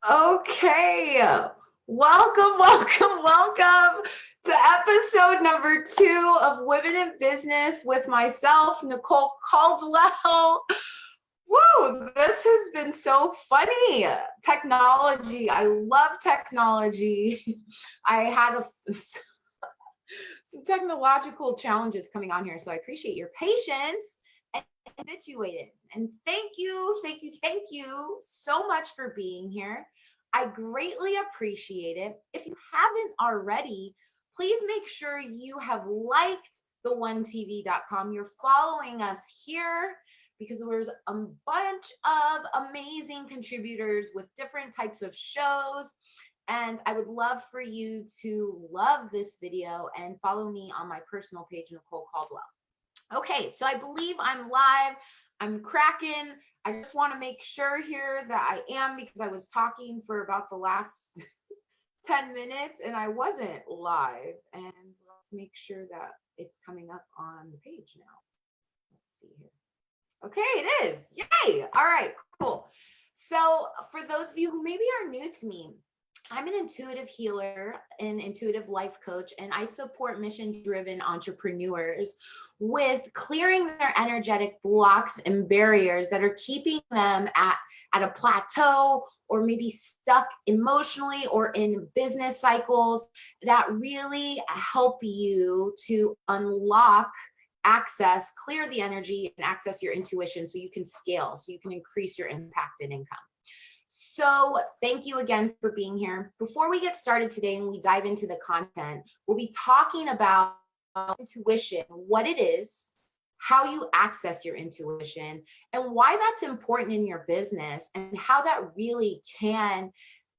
Okay, welcome to episode number 2 of Women in Business with myself, Nicholle Caldwell. Woo, this has been so funny. Technology, I love technology. I had some technological challenges coming on here, so I appreciate your patience and situated. And thank you so much for being here. I greatly appreciate it. If you haven't already, please make sure you have liked the onetv.com. You're following us here because there's a bunch of amazing contributors with different types of shows. And I would love for you to love this video and follow me on my personal page, Nicholle Caldwell. Okay, so I believe I'm live. I'm cracking. I just want to make sure here that I am, because I was talking for about the last 10 minutes and I wasn't live. And let's make sure that it's coming up on the page now. Let's see here. Okay, it is. Yay. All right, cool. So for those of you who maybe are new to me, I'm an intuitive healer and intuitive life coach, and I support mission-driven entrepreneurs with clearing their energetic blocks and barriers that are keeping them at a plateau, or maybe stuck emotionally or in business cycles that really help you to unlock, access, clear the energy, and access your intuition so you can scale, so you can increase your impact and income. So thank you again for being here. Before we get started today and we dive into the content, we'll be talking about intuition, what it is, how you access your intuition, and why that's important in your business, and how that really can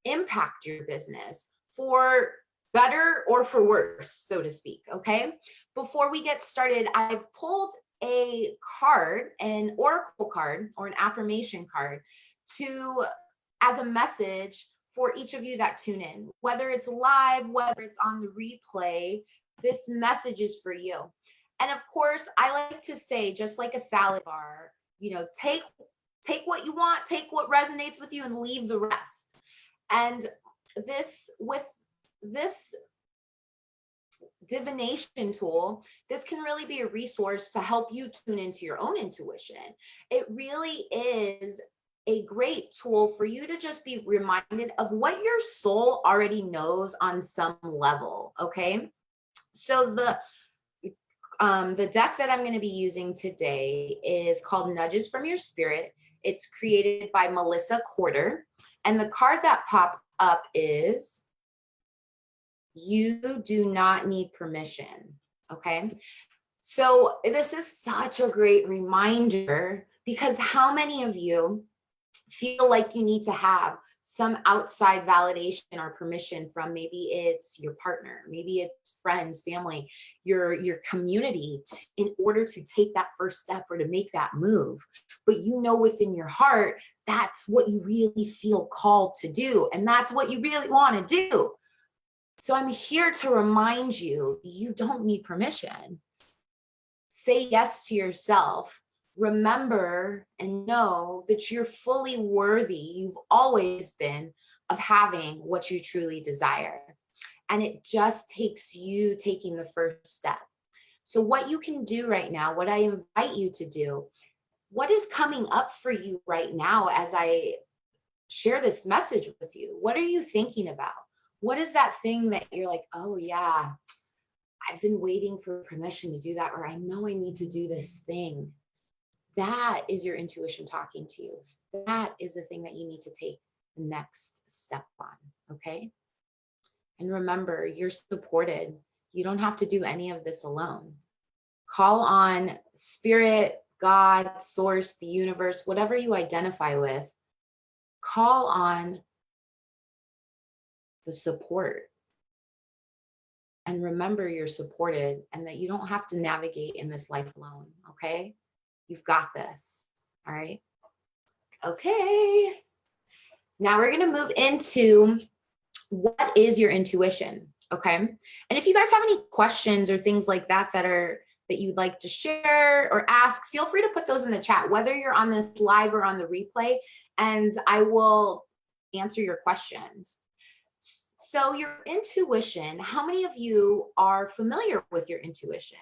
impact your business for better or for worse, so to speak, okay? Before we get started, I've pulled a card, an oracle card or an affirmation card, to as a message for each of you that tune in, whether it's live, whether it's on the replay. This message is for you. And of course, I like to say, just like a salad bar, take what you want, take what resonates with you, and leave the rest. And with this divination tool, this can really be a resource to help you tune into your own intuition. It really is a great tool for you to just be reminded of what your soul already knows on some level, okay? So the deck that I'm going to be using today is called Nudges from Your Spirit. It's created by Melissa Corder, and the card that popped up is You Do Not Need Permission, okay? So this is such a great reminder, because how many of you feel like you need to have some outside validation or permission from, maybe it's your partner, maybe it's friends, family, your community, in order to take that first step or to make that move. But within your heart, that's what you really feel called to do, and that's what you really want to do. So I'm here to remind you, you don't need permission. Say yes to yourself. Remember and know that you're fully worthy. You've always been, of having what you truly desire. And it just takes you taking the first step. So what you can do right now, what I invite you to do, what is coming up for you right now as I share this message with you? What are you thinking about? What is that thing that you're like, oh yeah, I've been waiting for permission to do that, or I know I need to do this thing? That is your intuition talking to you. That is the thing that you need to take the next step on, okay? And remember, you're supported. You don't have to do any of this alone. Call on spirit, God, source, the universe, whatever you identify with. Call on the support. And remember, you're supported, and that you don't have to navigate in this life alone, okay? You've got this, all right? Okay. Now we're going to move into what is your intuition, okay? And if you guys have any questions or things like that that you'd like to share or ask, feel free to put those in the chat, whether you're on this live or on the replay, and I will answer your questions. So your intuition, how many of you are familiar with your intuition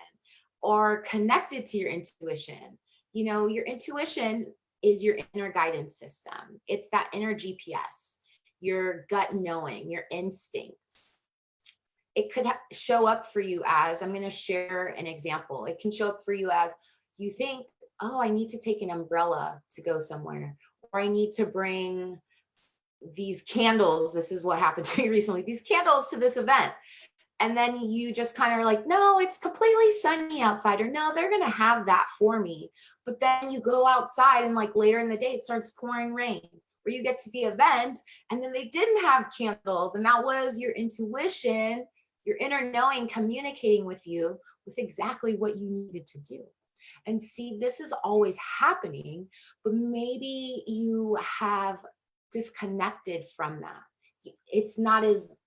or connected to your intuition? You know, your intuition is your inner guidance system. It's that inner GPS, your gut knowing, your instincts. It could show up for you as, I'm going to share an example. It can show up for you as you think, oh, I need to take an umbrella to go somewhere, or I need to bring these candles. This is what happened to me recently, these candles to this event. And then you just kind of are like, no, it's completely sunny outside, or no, they're going to have that for me. But then you go outside and like later in the day, it starts pouring rain, or you get to the event and then they didn't have candles. And that was your intuition, your inner knowing communicating with you with exactly what you needed to do. And see, this is always happening, but maybe you have disconnected from that. It's not as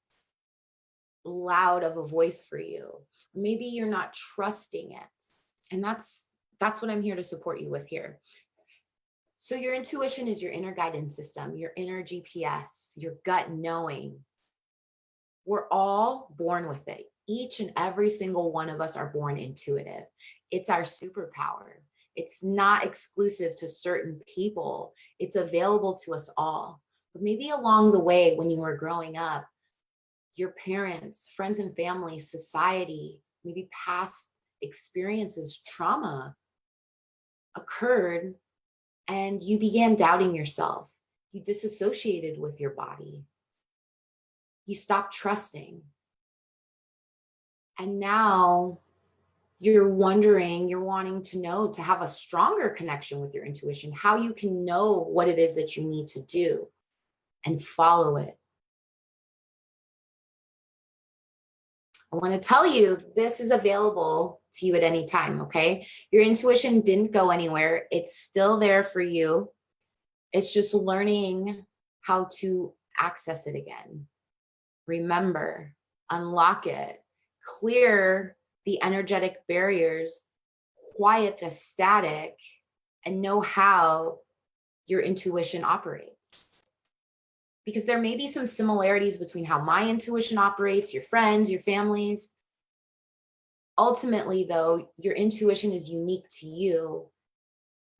loud of a voice for you. Maybe you're not trusting it. And that's what I'm here to support you with here. So your intuition is your inner guidance system, your inner GPS, your gut knowing. We're all born with it. Each and every single one of us are born intuitive. It's our superpower. It's not exclusive to certain people. It's available to us all. But maybe along the way, when you were growing up, your parents, friends and family, society, maybe past experiences, trauma occurred, and you began doubting yourself. You disassociated with your body. You stopped trusting. And now you're wondering, you're wanting to know, to have a stronger connection with your intuition, how you can know what it is that you need to do and follow it. I want to tell you, this is available to you at any time, okay? Your intuition didn't go anywhere. It's still there for you. It's just learning how to access it again. Remember, unlock it, clear the energetic barriers, quiet the static, and know how your intuition operates. Because there may be some similarities between how my intuition operates, your friends, your families. Ultimately, though, your intuition is unique to you,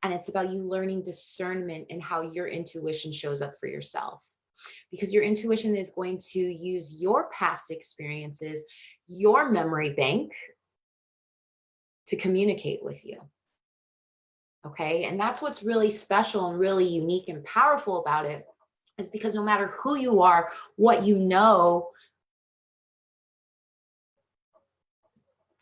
and it's about you learning discernment in how your intuition shows up for yourself. Because your intuition is going to use your past experiences, your memory bank, to communicate with you. Okay, and that's what's really special and really unique and powerful about it, is because no matter who you are, what you know,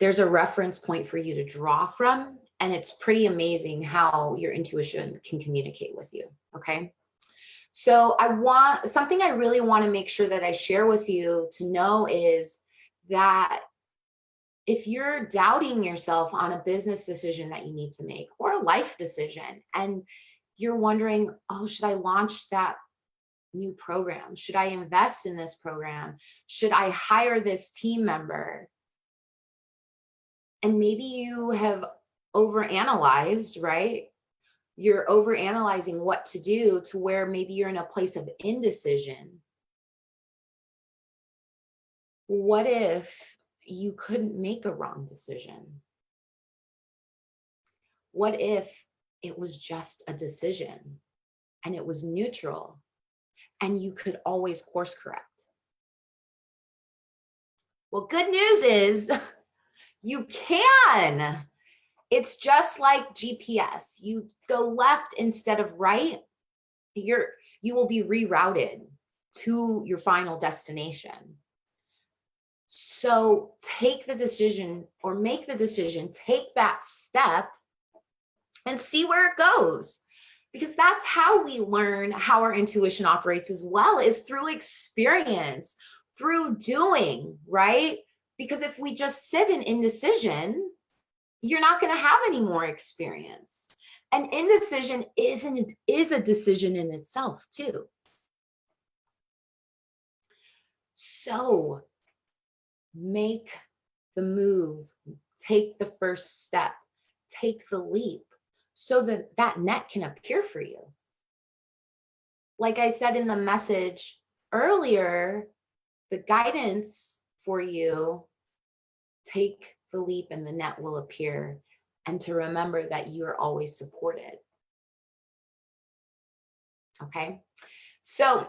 there's a reference point for you to draw from, and it's pretty amazing how your intuition can communicate with you, okay? So something I really want to make sure that I share with you to know is that if you're doubting yourself on a business decision that you need to make, or a life decision, and you're wondering, oh, should I launch that new program? Should I invest in this program? Should I hire this team member? And maybe you have overanalyzed, right? You're overanalyzing what to do, to where maybe you're in a place of indecision. What if you couldn't make a wrong decision? What if it was just a decision and it was neutral and you could always course correct? Well, good news is you can. It's just like GPS. You go left instead of right, you will be rerouted to your final destination. So take the decision, or make the decision, take that step and see where it goes. Because that's how we learn how our intuition operates as well, is through experience, through doing, right? Because if we just sit in indecision, you're not going to have any more experience. And indecision is a decision in itself too. So make the move, take the first step, take the leap, so that that net can appear for you. like I said in the message earlier, the guidance for you, take the leap and the net will appear. And to remember that you're always supported. Okay. So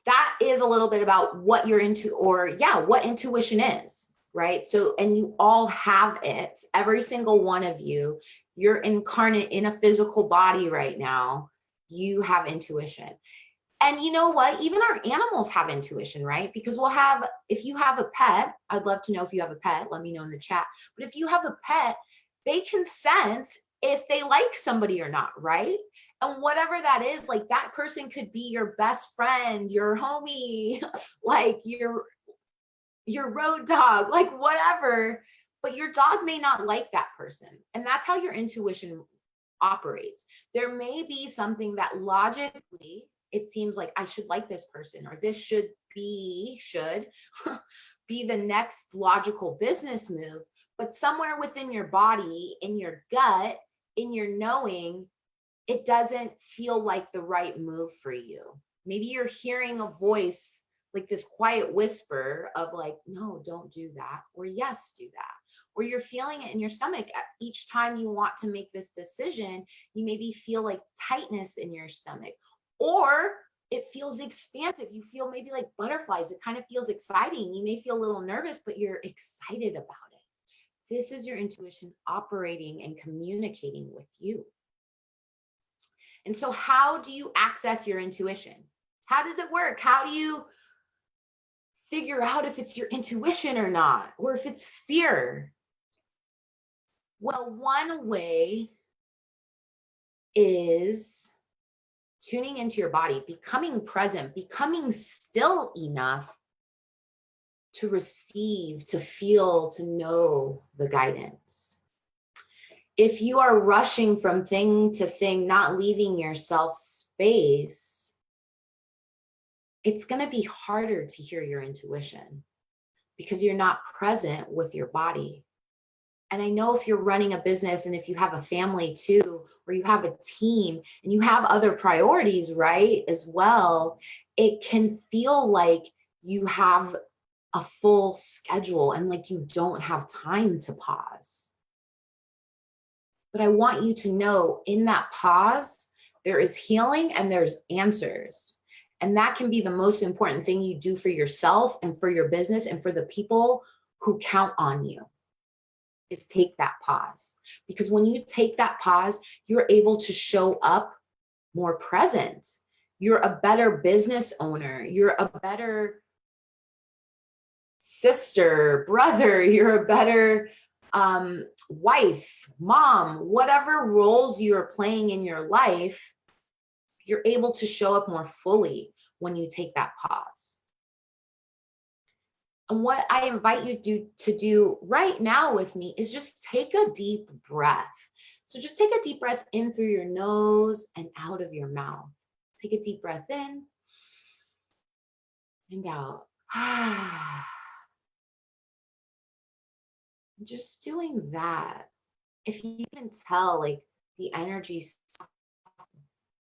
that is a little bit about what you're into, or what intuition is, right? So, and you all have it, every single one of you. You're incarnate in a physical body right now. You have intuition. And you know what? Even our animals have intuition, right? Because if you have a pet, I'd love to know if you have a pet, let me know in the chat. But if you have a pet, they can sense if they like somebody or not, right? And whatever that is, like that person could be your best friend, your homie, like your road dog, like whatever, but your dog may not like that person. And that's how your intuition operates. There may be something that logically it seems like I should like this person, or this should be the next logical business move. But somewhere within your body, in your gut, in your knowing, it doesn't feel like the right move for you. Maybe you're hearing a voice, like this quiet whisper of like, no, don't do that, or yes, do that. Or you're feeling it in your stomach. Each time you want to make this decision, you maybe feel like tightness in your stomach, or it feels expansive. You feel maybe like butterflies. It kind of feels exciting. You may feel a little nervous, but you're excited about it. This is your intuition operating and communicating with you. And so how do you access your intuition? How does it work? How do you figure out if it's your intuition or not, or if it's fear? Well, one way is tuning into your body, becoming present, becoming still enough to receive, to feel, to know the guidance. If you are rushing from thing to thing, not leaving yourself space, it's going to be harder to hear your intuition because you're not present with your body. And I know if you're running a business and if you have a family too, or you have a team and you have other priorities, right, as well, it can feel like you have a full schedule and like you don't have time to pause. But I want you to know in that pause, there is healing and there's answers. And that can be the most important thing you do for yourself and for your business and for the people who count on you, is take that pause. Because when you take that pause, you're able to show up more present. You're a better business owner. You're a better sister, brother. You're a better wife, mom, whatever roles you're playing in your life, you're able to show up more fully when you take that pause. And what I invite you to do right now with me is just take a deep breath. So just take a deep breath in through your nose and out of your mouth. Take a deep breath in and out. Just doing that. If you can tell, like the energy,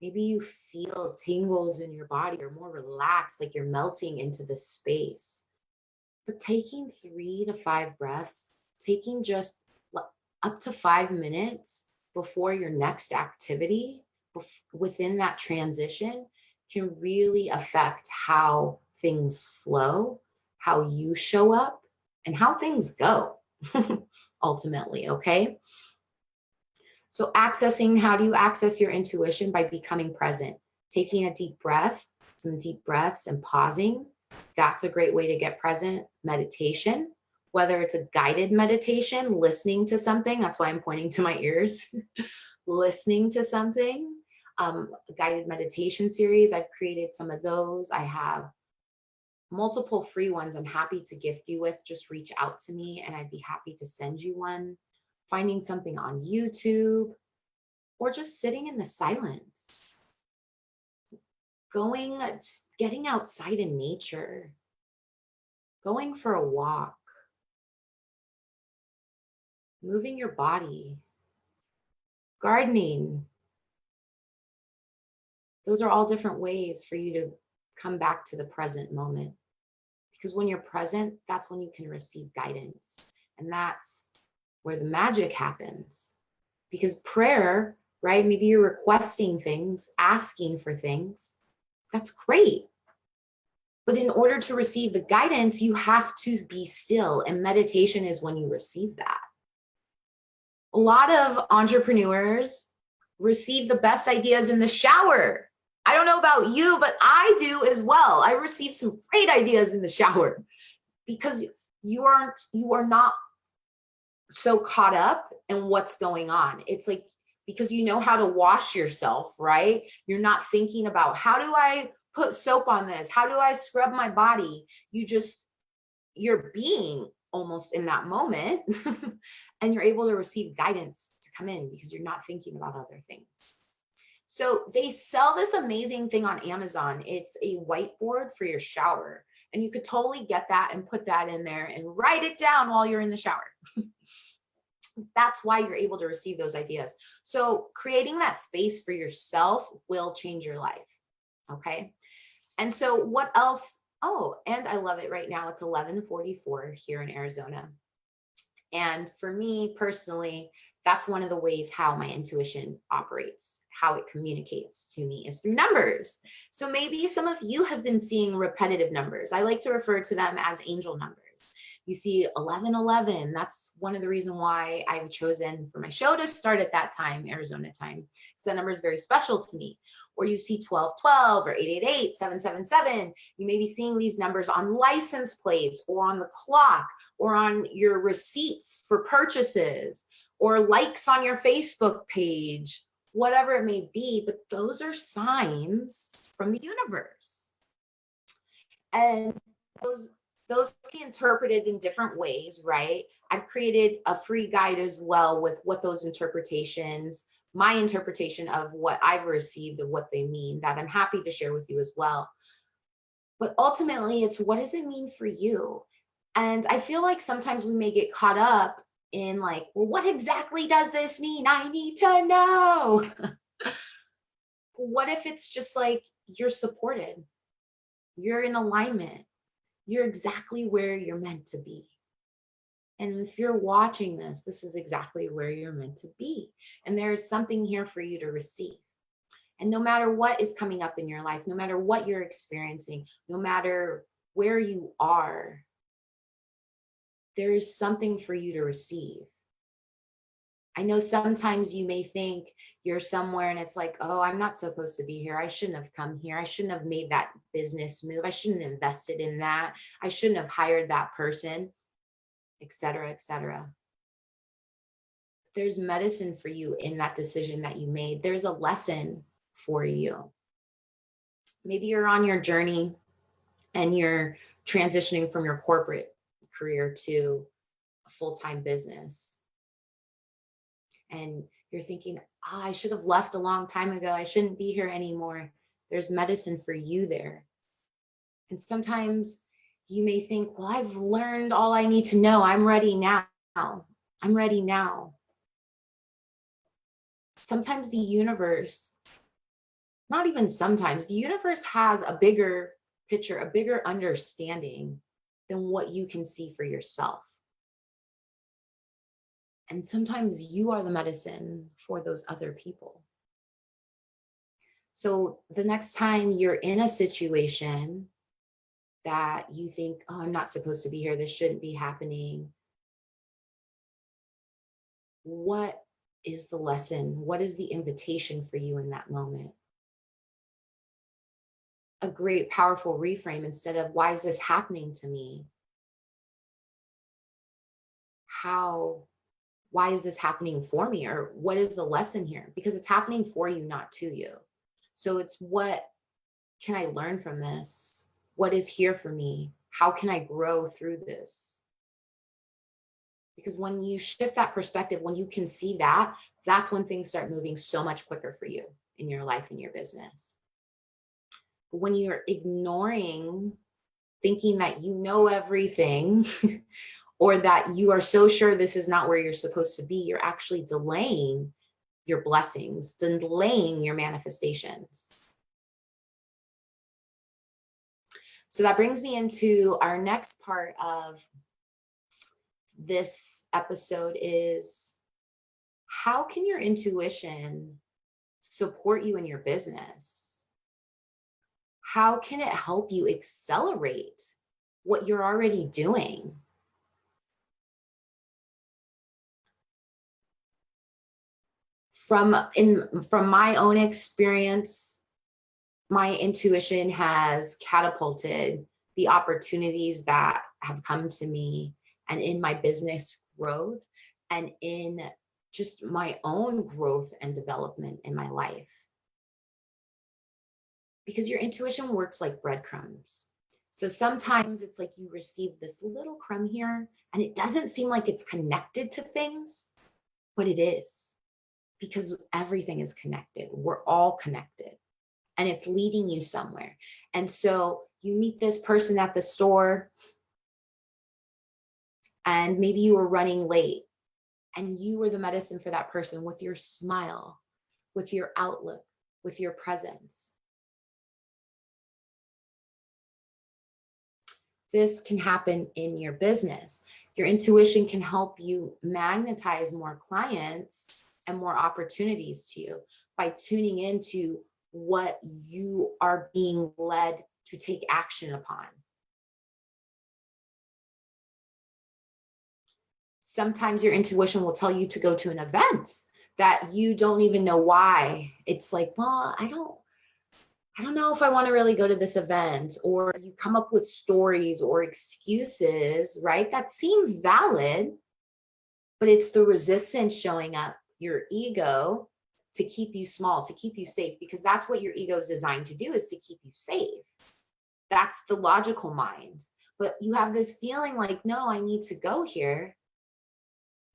maybe you feel tingles in your body, you're more relaxed, like you're melting into the space. But taking 3 to 5 breaths, taking just up to 5 minutes before your next activity, within that transition, can really affect how things flow, how you show up, and how things go ultimately, okay? So how do you access your intuition? By becoming present, taking a deep breath, some deep breaths and pausing. That's a great way to get present. Meditation, whether it's a guided meditation, listening to something, that's why I'm pointing to my ears, listening to something, a guided meditation series. I've created some of those. I have multiple free ones I'm happy to gift you with. Just reach out to me and I'd be happy to send you one. Finding something on YouTube, or just sitting in the silence. Getting outside in nature, going for a walk, moving your body, gardening. Those are all different ways for you to come back to the present moment. Because when you're present, that's when you can receive guidance. And that's where the magic happens. Because prayer, right? Maybe you're requesting things, asking for things. That's great. But in order to receive the guidance, you have to be still. And meditation is when you receive that. A lot of entrepreneurs receive the best ideas in the shower. I don't know about you, but I do as well. I receive some great ideas in the shower because you are not so caught up in what's going on. It's like, because you know how to wash yourself, right? You're not thinking about, how do I put soap on this? How do I scrub my body? You're being almost in that moment and you're able to receive guidance to come in because you're not thinking about other things. So they sell this amazing thing on Amazon. It's a whiteboard for your shower. And you could totally get that and put that in there and write it down while you're in the shower. That's why you're able to receive those ideas. So creating that space for yourself will change your life. Okay. And so what else? Oh, and I love it right now. It's 11:44 here in Arizona. And for me personally, that's one of the ways how my intuition operates, how it communicates to me is through numbers. So maybe some of you have been seeing repetitive numbers. I like to refer to them as angel numbers. You see 1111. That's one of the reasons why I've chosen for my show to start at that time, Arizona time, because that number is very special to me. Or you see 1212 or 888, 777. You may be seeing these numbers on license plates or on the clock or on your receipts for purchases or likes on your Facebook page, whatever it may be. But those are signs from the universe. And those can be interpreted in different ways, right? I've created a free guide as well with what those interpretations, my interpretation of what I've received of what they mean, that I'm happy to share with you as well. But ultimately, it's what does it mean for you? And I feel like sometimes we may get caught up in like, well, what exactly does this mean? I need to know. What if it's just like, you're supported, you're in alignment, you're exactly where you're meant to be. And if you're watching this, this is exactly where you're meant to be. And there is something here for you to receive. And no matter what is coming up in your life, no matter what you're experiencing, no matter where you are, there is something for you to receive. I know sometimes you may think you're somewhere and it's like, oh, I'm not supposed to be here. I shouldn't have come here. I shouldn't have made that business move. I shouldn't have invested in that. I shouldn't have hired that person, et cetera, et cetera. There's medicine for you in that decision that you made. There's a lesson for you. Maybe you're on your journey and you're transitioning from your corporate career to a full-time business. And you're thinking, oh, I should have left a long time ago. I shouldn't be here anymore. There's medicine for you there. And sometimes you may think, well, I've learned all I need to know. I'm ready now. I'm ready now. Sometimes the universe, not even sometimes, the universe has a bigger picture, a bigger understanding than what you can see for yourself. And sometimes you are the medicine for those other people. So the next time you're in a situation that you think, oh, I'm not supposed to be here, this shouldn't be happening, what is the lesson? What is the invitation for you in that moment? A great, powerful reframe, instead of, why is this happening to me? Why is this happening for me? Or what is the lesson here? Because it's happening for you, not to you. So it's, what can I learn from this? What is here for me? How can I grow through this? Because when you shift that perspective, when you can see that, that's when things start moving so much quicker for you in your life and your business. But when you're ignoring, thinking that you know everything, or that you are so sure this is not where you're supposed to be, you're actually delaying your blessings, delaying your manifestations. So that brings me into our next part of this episode is, how can your intuition support you in your business? How can it help you accelerate what you're already doing? From my own experience, my intuition has catapulted the opportunities that have come to me, and in my business growth, and in just my own growth and development in my life. Because your intuition works like breadcrumbs. So sometimes it's like you receive this little crumb here and it doesn't seem like it's connected to things, but it is, because everything is connected. We're all connected and it's leading you somewhere. And so you meet this person at the store and maybe you were running late, and you were the medicine for that person with your smile, with your outlook, with your presence. This can happen in your business. Your intuition can help you magnetize more clients and more opportunities to you by tuning into what you are being led to take action upon. Sometimes your intuition will tell you to go to an event that you don't even know why. It's like, well, I don't know if I want to really go to this event, or you come up with stories or excuses, right? That seem valid, but it's the resistance showing up, your ego, to keep you small, to keep you safe, because that's what your ego is designed to do, is to keep you safe. That's the logical mind. But you have this feeling like, no, I need to go here.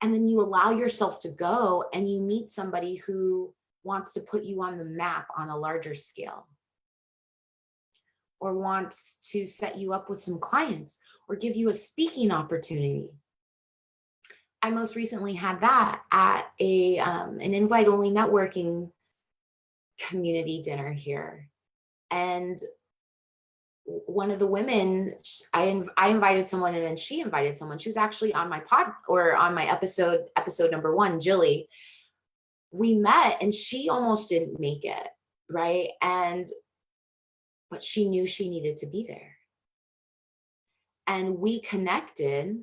And then you allow yourself to go and you meet somebody who wants to put you on the map on a larger scale, or wants to set you up with some clients or give you a speaking opportunity. I most recently had that at an invite-only networking community dinner here. And one of the women, I invited someone, and then she invited someone. She was actually on my on my episode number 1, Jilly. We met and she almost didn't make it, right? But she knew she needed to be there. And we connected.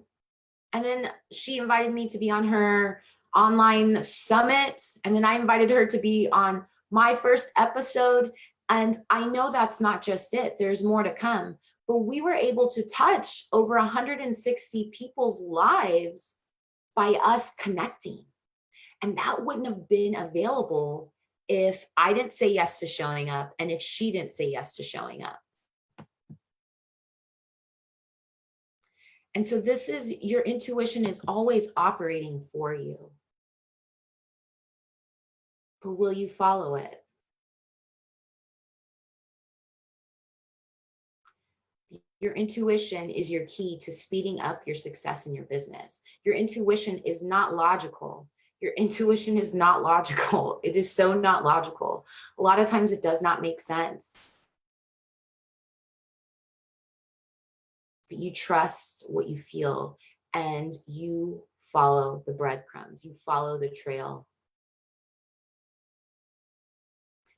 And then she invited me to be on her online summit. And then I invited her to be on my first episode. And I know that's not just it. There's more to come. But we were able to touch over 160 people's lives by us connecting. And that wouldn't have been available if I didn't say yes to showing up, and if she didn't say yes to showing up. And so this is, your intuition is always operating for you. But will you follow it? Your intuition is your key to speeding up your success in your business. Your intuition is not logical. Your intuition is not logical. It is so not logical. A lot of times it does not make sense. But you trust what you feel, and you follow the breadcrumbs. You follow the trail.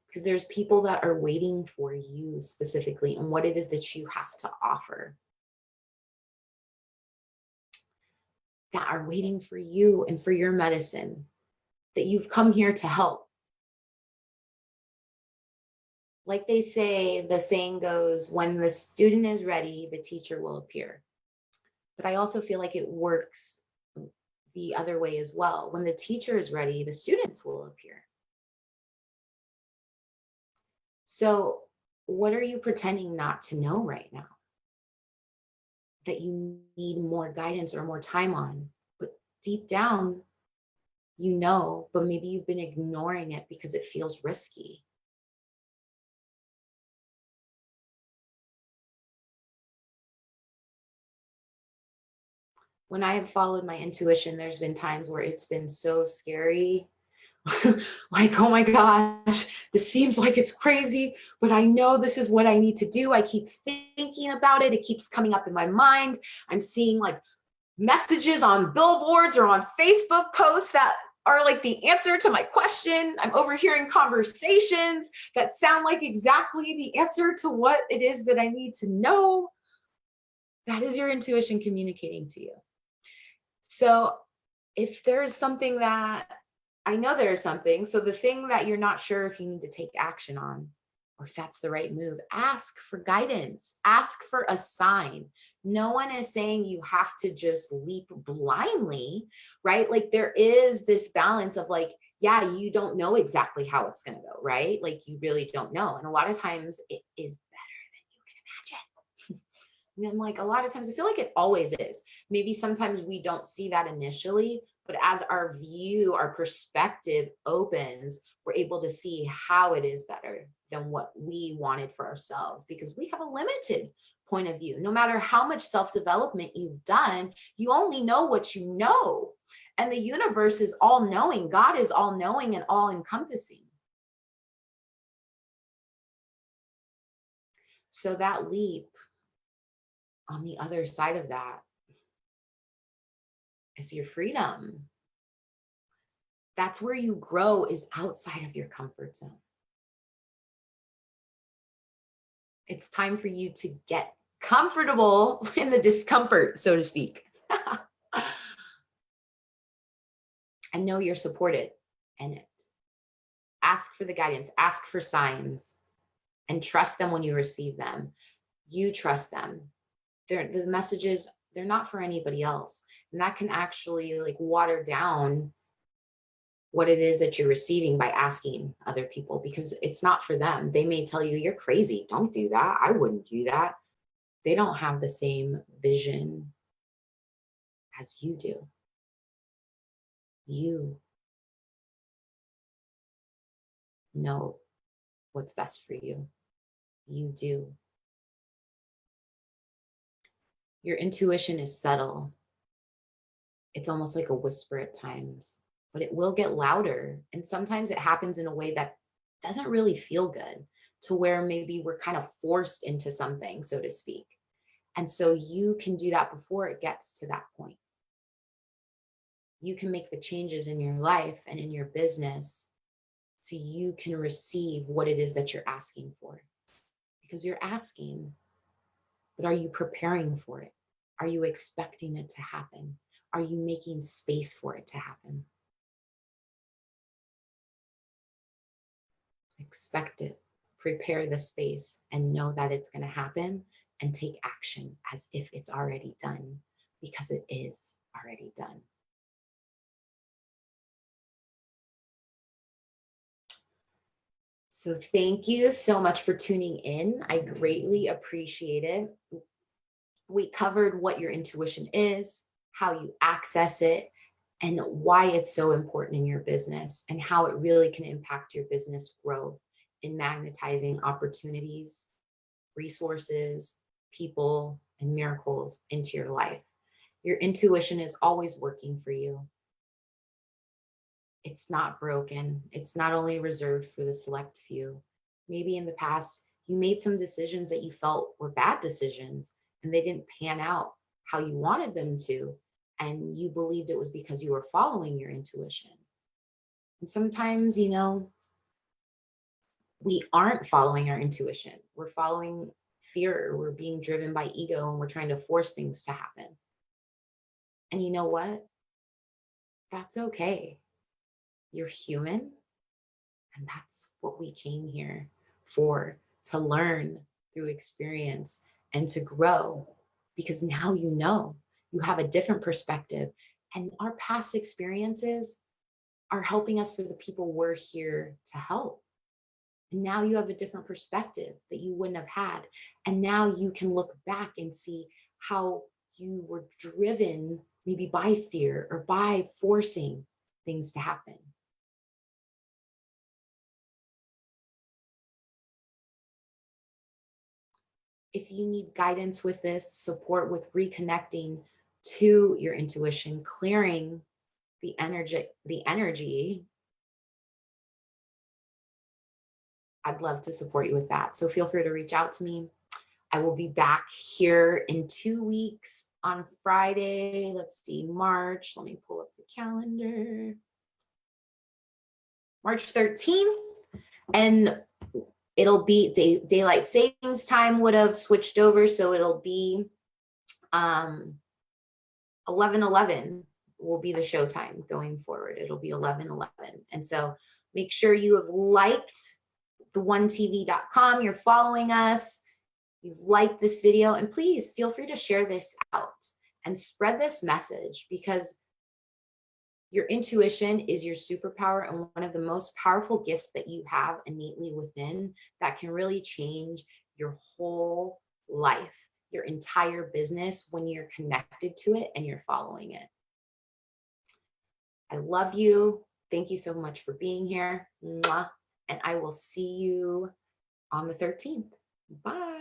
Because there's people that are waiting for you specifically and what it is that you have to offer. That are waiting for you and for your medicine, that you've come here to help. Like they say, the saying goes, when the student is ready, the teacher will appear. But I also feel like it works the other way as well. When the teacher is ready, the students will appear. So what are you pretending not to know right now that you need more guidance or more time on? But deep down, you know, but maybe you've been ignoring it because it feels risky. When I have followed my intuition, there's been times where it's been so scary, like, oh my gosh, this seems like it's crazy, but I know this is what I need to do. I keep thinking about it. It keeps coming up in my mind. I'm seeing like messages on billboards or on Facebook posts that are like the answer to my question. I'm overhearing conversations that sound like exactly the answer to what it is that I need to know. That is your intuition communicating to you. So if there's something that I know there's something, so the thing that you're not sure if you need to take action on, or if that's the right move, ask for guidance, ask for a sign. No one is saying you have to just leap blindly, right? Like there is this balance of like, yeah, you don't know exactly how it's going to go, right? Like you really don't know. And a lot of times it is better than you can imagine. And like a lot of times, I feel like it always is. Maybe sometimes we don't see that initially, but as our view, our perspective opens, we're able to see how it is better than what we wanted for ourselves because we have a limited point of view. No matter how much self-development you've done, you only know what you know. And the universe is all knowing. God is all knowing and all encompassing. So that leap on the other side of that is your freedom. That's where you grow, is outside of your comfort zone. It's time for you to get comfortable in the discomfort, so to speak. And know you're supported in it. Ask for the guidance, ask for signs, and trust them when you receive them. You trust them. The messages, they're not for anybody else. And that can actually like water down what it is that you're receiving by asking other people, because it's not for them. They may tell you, you're crazy. Don't do that. I wouldn't do that. They don't have the same vision as you do. You know what's best for you. You do. Your intuition is subtle. It's almost like a whisper at times, but it will get louder. And sometimes it happens in a way that doesn't really feel good, to where maybe we're kind of forced into something, so to speak. And so you can do that before it gets to that point. You can make the changes in your life and in your business so you can receive what it is that you're asking for. Because you're asking, but are you preparing for it? Are you expecting it to happen? Are you making space for it to happen? Expect it, prepare the space, and know that it's going to happen, and take action as if it's already done, because it is already done. So thank you so much for tuning in. I greatly appreciate it. We covered what your intuition is, how you access it, and why it's so important in your business, and how it really can impact your business growth in magnetizing opportunities, resources, people, and miracles into your life. Your intuition is always working for you. It's not broken. It's not only reserved for the select few. Maybe in the past, you made some decisions that you felt were bad decisions and they didn't pan out how you wanted them to. And you believed it was because you were following your intuition. And sometimes, we aren't following our intuition. We're following fear. We're being driven by ego, and we're trying to force things to happen. And you know what? That's okay. You're human. And that's what we came here for, to learn through experience and to grow, because now you have a different perspective, and our past experiences are helping us for the people we're here to help. And now you have a different perspective that you wouldn't have had. And now you can look back and see how you were driven maybe by fear or by forcing things to happen. If you need guidance with this, support with reconnecting to your intuition, clearing the energy I'd love to support you with that. So feel free to reach out to me. I will be back here in 2 weeks on Friday. Let's see, March. Let me pull up the calendar. March 13th. And it'll be daylight savings time would have switched over. So it'll be 11:11 will be the show time going forward. It'll be 11:11. And so make sure you have liked the1tv.com. You're following us. You've liked this video, and please feel free to share this out and spread this message, because your intuition is your superpower and one of the most powerful gifts that you have innately within that can really change your whole life, your entire business, when you're connected to it and you're following it. I love you. Thank you so much for being here. Mwah. And I will see you on the 13th. Bye.